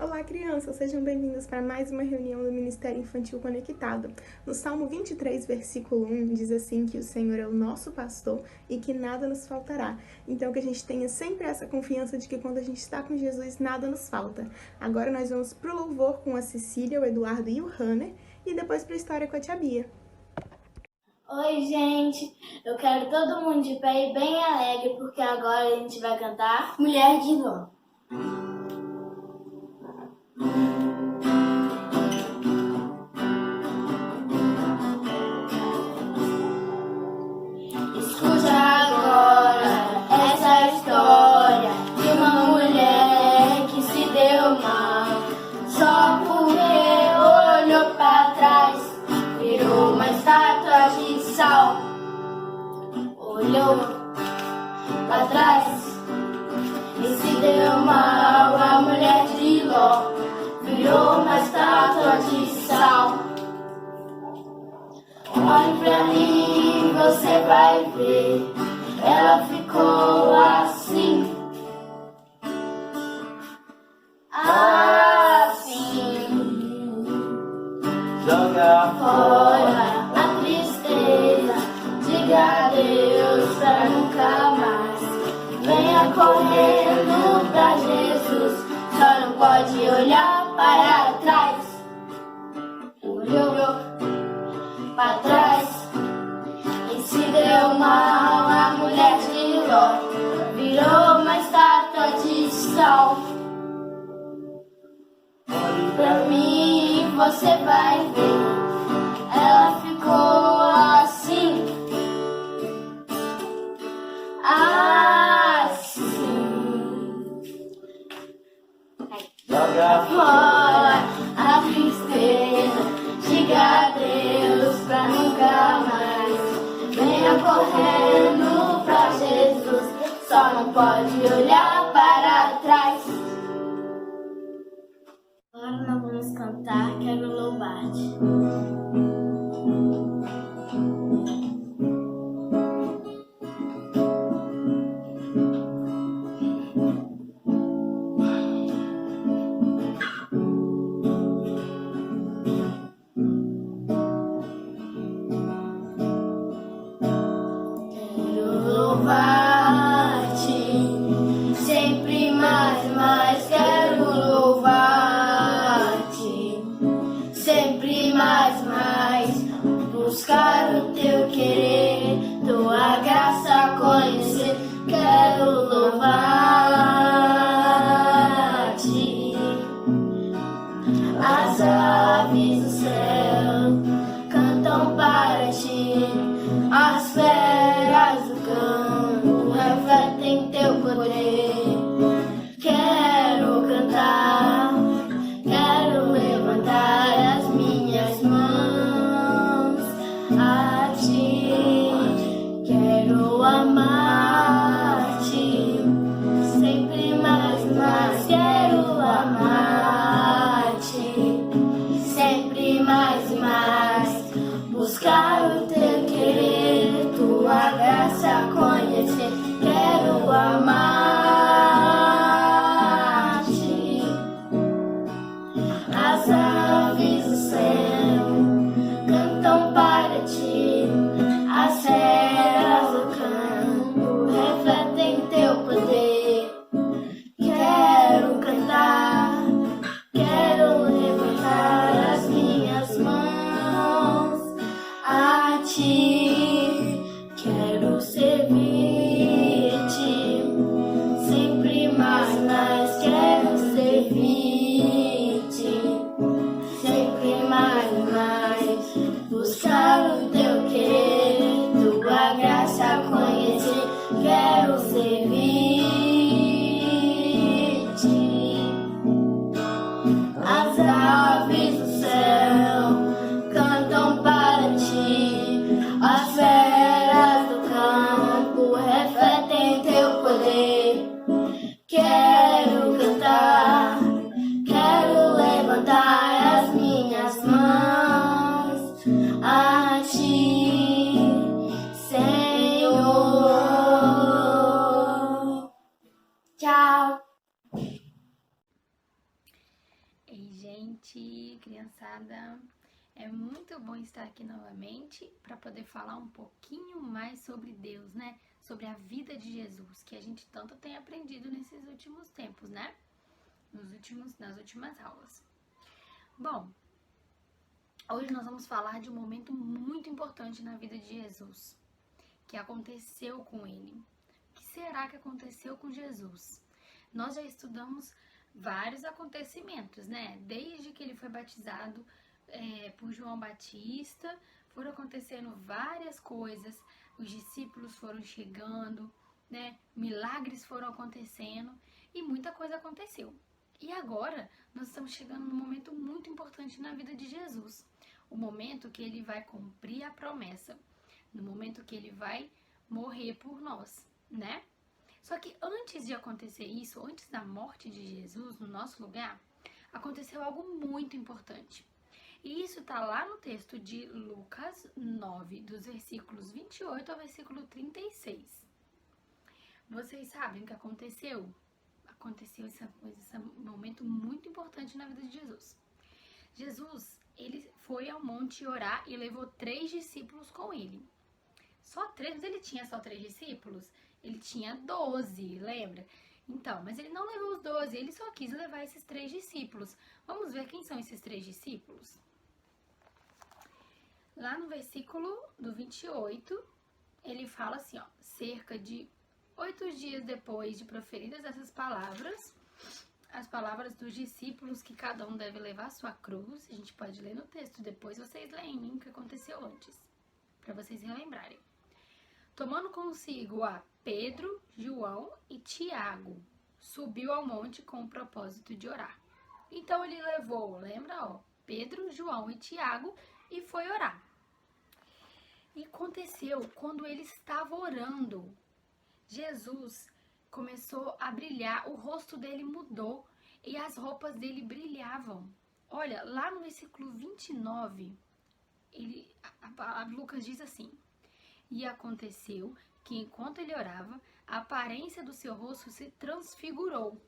Olá, crianças! Sejam bem-vindos para mais uma reunião do Ministério Infantil Conectado. No Salmo 23, versículo 1, diz assim que o Senhor é o nosso pastor e que nada nos faltará. Então, que a gente tenha sempre essa confiança de que quando a gente está com Jesus, nada nos falta. Agora nós vamos pro louvor com a Cecília, o Eduardo e o Hanner, e depois para a história com a tia Bia. Oi, gente! Eu quero todo mundo de pé e bem alegre, porque agora a gente vai cantar Mulher de Ló. Escuta agora essa história de uma mulher que se deu mal só porque olhou pra trás, virou uma estátua de sal. Olhou pra trás e se deu mal. A mulher de Ló virou uma estátua de sal. Olhe pra mim, você vai ver. Ela ficou assim, assim. Joga fora a tristeza, diga adeus pra nunca mais. Venha correndo pra Jesus, só não pode olhar para trás. Olhou pra trás e se deu mal. A mulher de Ló virou uma estátua de sal. Olhe pra mim, você vai ver. Ela ficou assim, assim. Joga fora a tristeza, diga adeus pra nunca mais. Venha correndo pra Jesus, só não pode olhar para trás. Agora nós vamos cantar Quero Louvar-te. Louvar-te, sempre mais, quero louvar-te, sempre mais, buscar o teu querer, tua graça conhecer, quero louvar-te. As aves do céu cantam para ti, as feras do campo refletem teu poder. Quero cantar, quero levantar as minhas mãos a ti. Quero amar-te, sempre mais, quero amar-te, sempre mais, buscar o teu querer, tua graça conhecer, quero amar-te. As aves do céu cantam para ti, as feras do campo refletem teu poder. Quero cantar, quero levantar as minhas mãos a ti. Quero servir-te, sempre mais, quero servir-te, sempre mais, buscar o teu querer, tua graça conhecer, quero servir-te. As aves do céu cantam para ti, as feras do campo gente, criançada. É muito bom estar aqui novamente para poder falar um pouquinho mais sobre Deus, né? Sobre a vida de Jesus, que a gente tanto tem aprendido nesses últimos tempos, né? Nas últimas aulas. Bom, hoje nós vamos falar de um momento muito importante na vida de Jesus, que aconteceu com ele. O que será que aconteceu com Jesus? Nós já estudamos vários acontecimentos, né? Desde que ele foi batizado por João Batista, foram acontecendo várias coisas, os discípulos foram chegando, né? Milagres foram acontecendo e muita coisa aconteceu. E agora nós estamos chegando num momento muito importante na vida de Jesus, o momento que ele vai cumprir a promessa, no momento que ele vai morrer por nós, né? Só que antes de acontecer isso, antes da morte de Jesus no nosso lugar, aconteceu algo muito importante. E isso está lá no texto de Lucas 9, dos versículos 28 ao versículo 36. Vocês sabem o que aconteceu? Aconteceu esse momento muito importante na vida de Jesus. Jesus, ele foi ao monte orar e levou 3 discípulos com ele. Só 3, mas ele tinha só 3 discípulos? Ele tinha 12, lembra? Então, mas ele não levou os 12, ele só quis levar esses 3 discípulos. Vamos ver quem são esses 3 discípulos? Lá no versículo do 28, ele fala assim, ó, cerca de 8 dias depois de proferidas essas palavras, as palavras dos discípulos que cada um deve levar a sua cruz, a gente pode ler no texto, depois vocês leem o que aconteceu antes, para vocês relembrarem. Tomando consigo a Pedro, João e Tiago, subiu ao monte com o propósito de orar. Então ele levou, lembra, ó, Pedro, João e Tiago e foi orar. E aconteceu, quando ele estava orando, Jesus começou a brilhar, o rosto dele mudou e as roupas dele brilhavam. Olha, lá no versículo 29, Lucas diz assim: e aconteceu que enquanto ele orava, a aparência do seu rosto se transfigurou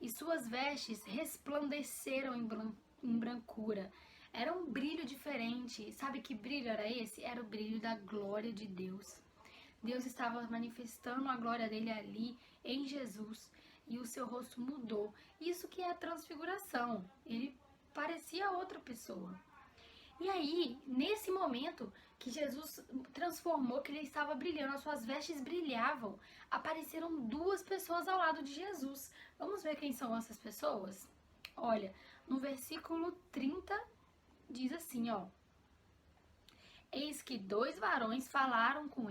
e suas vestes resplandeceram em brancura. Era um brilho diferente. Sabe que brilho era esse? Era o brilho da glória de Deus. Deus estava manifestando a glória dele ali em Jesus e o seu rosto mudou. Isso que é a transfiguração. Ele parecia outra pessoa. E aí, nesse momento que Jesus transformou, que ele estava brilhando, as suas vestes brilhavam, apareceram 2 pessoas ao lado de Jesus. Vamos ver quem são essas pessoas? Olha, no versículo 30 diz assim, ó: eis que 2 varões falavam com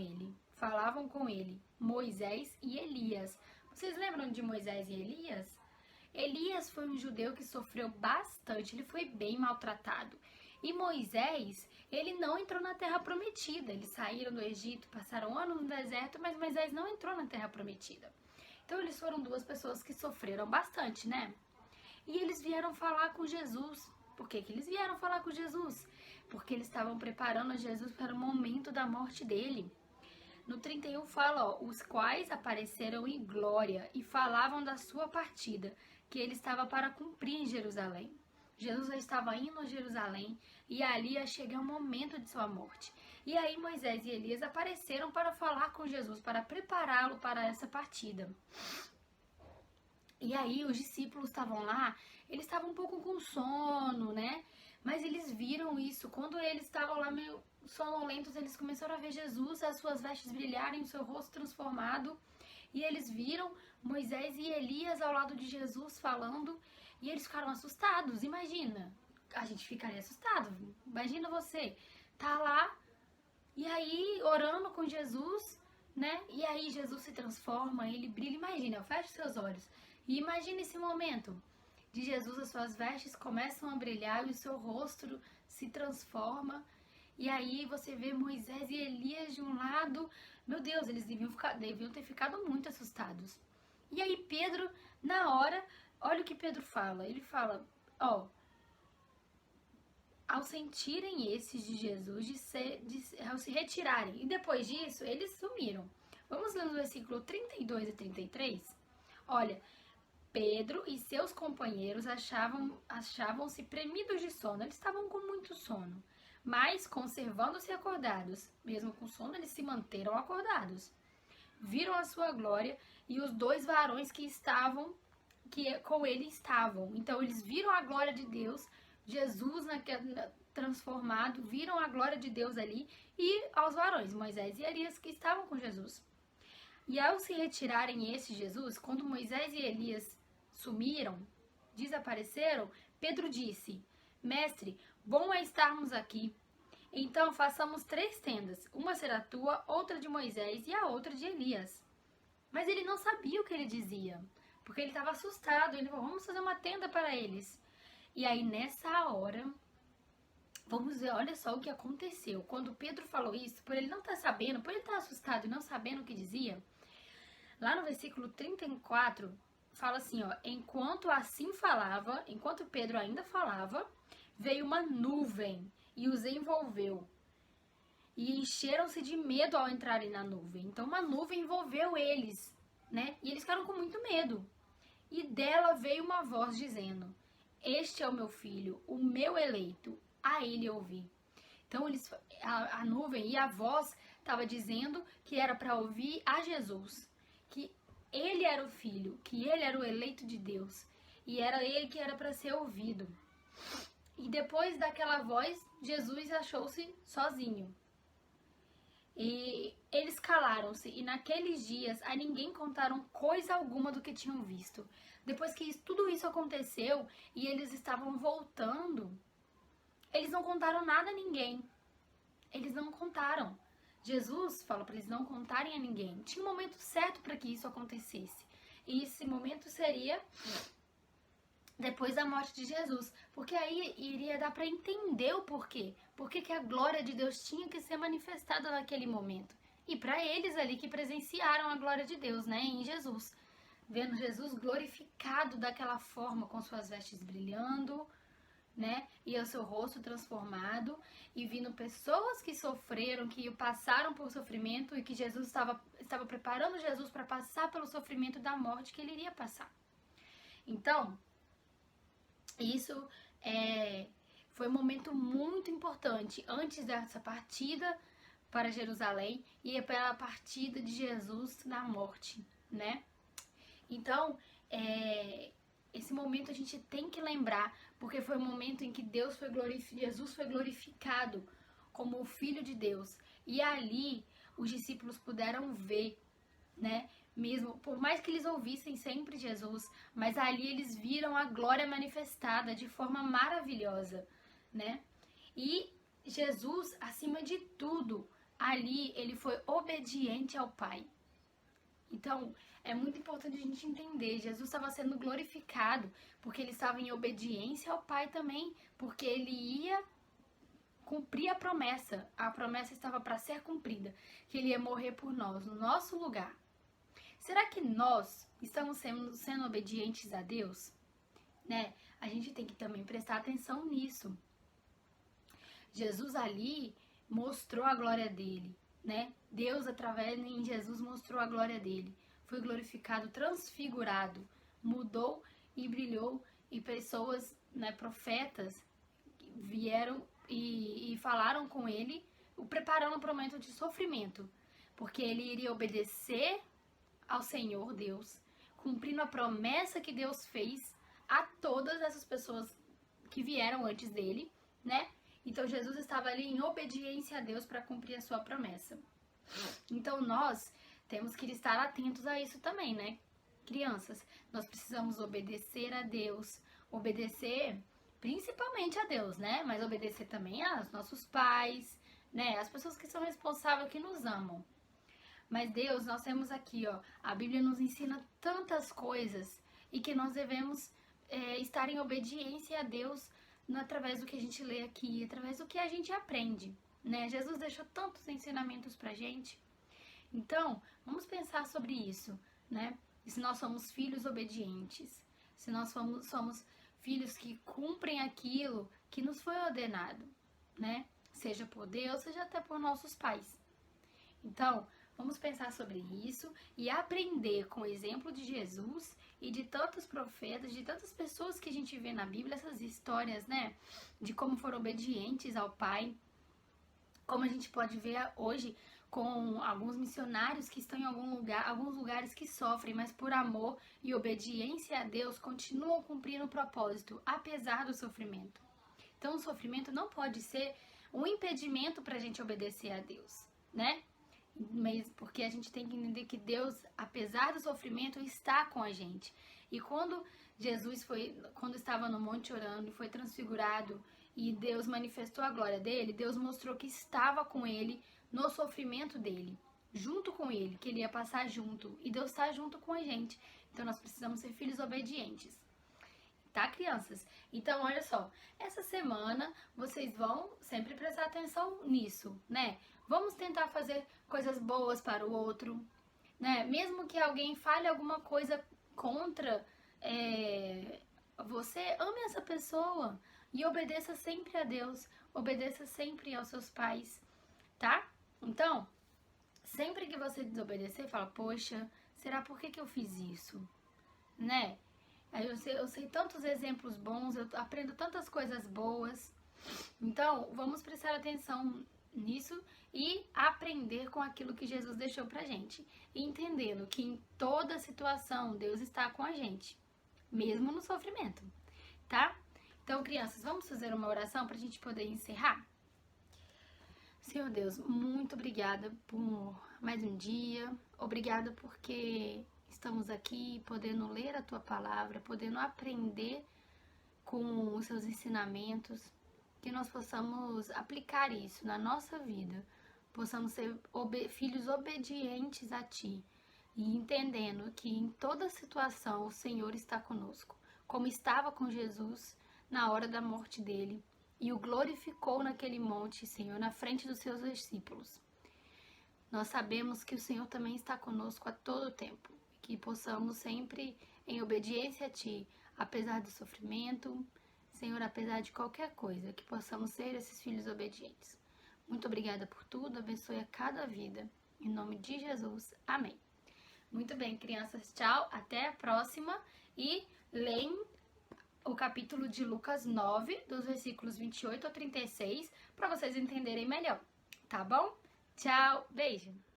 ele, Moisés e Elias. Vocês lembram de Moisés e Elias? Elias foi um judeu que sofreu bastante, ele foi bem maltratado. E Moisés, ele não entrou na terra prometida. Eles saíram do Egito, passaram anos no deserto, mas Moisés não entrou na terra prometida. Então eles foram 2 pessoas que sofreram bastante, né? E eles vieram falar com Jesus. Por que eles vieram falar com Jesus? Porque eles estavam preparando Jesus para o momento da morte dele. No 31 fala, ó, os quais apareceram em glória e falavam da sua partida, que ele estava para cumprir em Jerusalém. Jesus já estava indo a Jerusalém e ali ia chegar o momento de sua morte. E aí Moisés e Elias apareceram para falar com Jesus, para prepará-lo para essa partida. E aí os discípulos estavam lá, eles estavam um pouco com sono, né? Mas eles viram isso. Quando eles estavam lá meio sonolentos, eles começaram a ver Jesus, as suas vestes brilharem, o seu rosto transformado. E eles viram Moisés e Elias ao lado de Jesus falando, e eles ficaram assustados. Imagina, a gente ficaria assustado. Imagina você, tá lá, e aí orando com Jesus, né? E aí Jesus se transforma, ele brilha. Imagina, fecha os seus olhos e imagina esse momento de Jesus, as suas vestes começam a brilhar e o seu rosto se transforma. E aí você vê Moisés e Elias de um lado. Meu Deus, eles deviam ter ficado muito assustados. E aí Pedro, na hora, olha o que Pedro fala. Ele fala, ó, ao sentirem esses de Jesus, ao se retirarem. E depois disso, eles sumiram. Vamos ler no versículo 32 e 33? Olha, Pedro e seus companheiros achavam-se premidos de sono. Eles estavam com muito sono, mas conservando-se acordados. Mesmo com sono, eles se manteram acordados. Viram a sua glória e os 2 varões que com ele estavam. Então, eles viram a glória de Deus, Jesus transformado, viram a glória de Deus ali, e aos varões, Moisés e Elias, que estavam com Jesus. E ao se retirarem Jesus, quando Moisés e Elias sumiram, desapareceram, Pedro disse: Mestre, bom é estarmos aqui. Então façamos 3 tendas, uma será tua, outra de Moisés e a outra de Elias. Mas ele não sabia o que ele dizia, porque ele estava assustado. Ele falou: vamos fazer uma tenda para eles. E aí nessa hora, vamos ver, olha só o que aconteceu. Quando Pedro falou isso, por ele não estar sabendo, por ele estar assustado e não sabendo o que dizia, lá no versículo 34, fala assim, ó: enquanto assim falava, enquanto Pedro ainda falava, veio uma nuvem e os envolveu. E encheram-se de medo ao entrarem na nuvem. Então uma nuvem envolveu eles, né? E eles ficaram com muito medo. E dela veio uma voz dizendo: este é o meu filho, o meu eleito, a ele ouvi. Então a nuvem e a voz estava dizendo que era para ouvir a Jesus, que ele era o filho, que ele era o eleito de Deus, e era ele que era para ser ouvido. E depois daquela voz, Jesus achou-se sozinho. E eles calaram-se, e naqueles dias a ninguém contaram coisa alguma do que tinham visto. Depois que tudo isso aconteceu e eles estavam voltando, eles não contaram nada a ninguém. Eles não contaram. Jesus falou para eles não contarem a ninguém. Tinha um momento certo para que isso acontecesse. E esse momento seria depois da morte de Jesus. Porque aí iria dar para entender o porquê. Por que a glória de Deus tinha que ser manifestada naquele momento. E para eles ali que presenciaram a glória de Deus, né, em Jesus. Vendo Jesus glorificado daquela forma, com suas vestes brilhando, né, e o seu rosto transformado, e vindo pessoas que sofreram, que passaram por sofrimento, e que Jesus estava preparando Jesus para passar pelo sofrimento da morte que ele iria passar. Então, isso foi um momento muito importante antes dessa partida para Jerusalém e pela partida de Jesus na morte, né? Então, esse momento a gente tem que lembrar, porque foi o momento em que Jesus foi glorificado como o Filho de Deus. E ali os discípulos puderam ver, né? Mesmo, por mais que eles ouvissem sempre Jesus, mas ali eles viram a glória manifestada de forma maravilhosa, né? E Jesus, acima de tudo, ali ele foi obediente ao Pai. Então, é muito importante a gente entender, Jesus estava sendo glorificado porque ele estava em obediência ao Pai também, porque ele ia cumprir a promessa estava para ser cumprida, que ele ia morrer por nós, no nosso lugar. Será que nós estamos sendo obedientes a Deus? Né? A gente tem que também prestar atenção nisso. Jesus ali mostrou a glória dele, né? Deus, através de Jesus, mostrou a glória dele. Foi glorificado, transfigurado, mudou e brilhou. E pessoas, né, profetas, vieram e falaram com ele, o preparando para um momento de sofrimento. Porque ele iria obedecer ao Senhor Deus, cumprindo a promessa que Deus fez a todas essas pessoas que vieram antes dele, né? Então Jesus estava ali em obediência a Deus para cumprir a sua promessa. Então nós temos que estar atentos a isso também, né? Crianças, nós precisamos obedecer a Deus, obedecer principalmente a Deus, né? Mas obedecer também aos nossos pais, né? As pessoas que são responsáveis, que nos amam. Mas Deus, nós temos aqui, ó, a Bíblia nos ensina tantas coisas e que nós devemos estar em obediência a Deus através do que a gente lê aqui, através do que a gente aprende, né? Jesus deixou tantos ensinamentos pra gente. Então, vamos pensar sobre isso, né? E se nós somos filhos obedientes, se nós somos filhos que cumprem aquilo que nos foi ordenado, né? Seja por Deus, seja até por nossos pais. Então, Vamos pensar sobre isso e aprender com o exemplo de Jesus e de tantos profetas, de tantas pessoas que a gente vê na Bíblia, essas histórias, né? De como foram obedientes ao Pai. Como a gente pode ver hoje com alguns missionários que estão em alguns lugares que sofrem, mas por amor e obediência a Deus continuam cumprindo o propósito, apesar do sofrimento. Então o sofrimento não pode ser um impedimento para a gente obedecer a Deus, né? Mas porque a gente tem que entender que Deus, apesar do sofrimento, está com a gente. E quando Jesus quando estava no monte orando e foi transfigurado e Deus manifestou a glória dele, Deus mostrou que estava com ele no sofrimento dele, junto com ele, que ele ia passar junto. E Deus está junto com a gente. Então nós precisamos ser filhos obedientes. Tá, crianças? Então, olha só, essa semana vocês vão sempre prestar atenção nisso, né? Vamos tentar fazer coisas boas para o outro, né? Mesmo que alguém fale alguma coisa contra você, ame essa pessoa e obedeça sempre a Deus, obedeça sempre aos seus pais, tá? Então, sempre que você desobedecer, fala, poxa, será por que eu fiz isso, né? Eu sei tantos exemplos bons, eu aprendo tantas coisas boas. Então, vamos prestar atenção nisso e aprender com aquilo que Jesus deixou pra gente. Entendendo que em toda situação Deus está com a gente, mesmo no sofrimento, tá? Então, crianças, vamos fazer uma oração pra gente poder encerrar? Senhor Deus, muito obrigada por mais um dia. Obrigada porque estamos aqui podendo ler a Tua palavra, podendo aprender com os Seus ensinamentos, que nós possamos aplicar isso na nossa vida, possamos ser filhos obedientes a Ti e entendendo que em toda situação o Senhor está conosco, como estava com Jesus na hora da morte dele e o glorificou naquele monte, Senhor, na frente dos Seus discípulos. Nós sabemos que o Senhor também está conosco a todo tempo. Que possamos sempre, em obediência a Ti, apesar do sofrimento, Senhor, apesar de qualquer coisa, que possamos ser esses filhos obedientes. Muito obrigada por tudo, abençoe a cada vida. Em nome de Jesus, amém. Muito bem, crianças, tchau, até a próxima e leem o capítulo de Lucas 9, dos versículos 28 ao 36, para vocês entenderem melhor, tá bom? Tchau, beijo!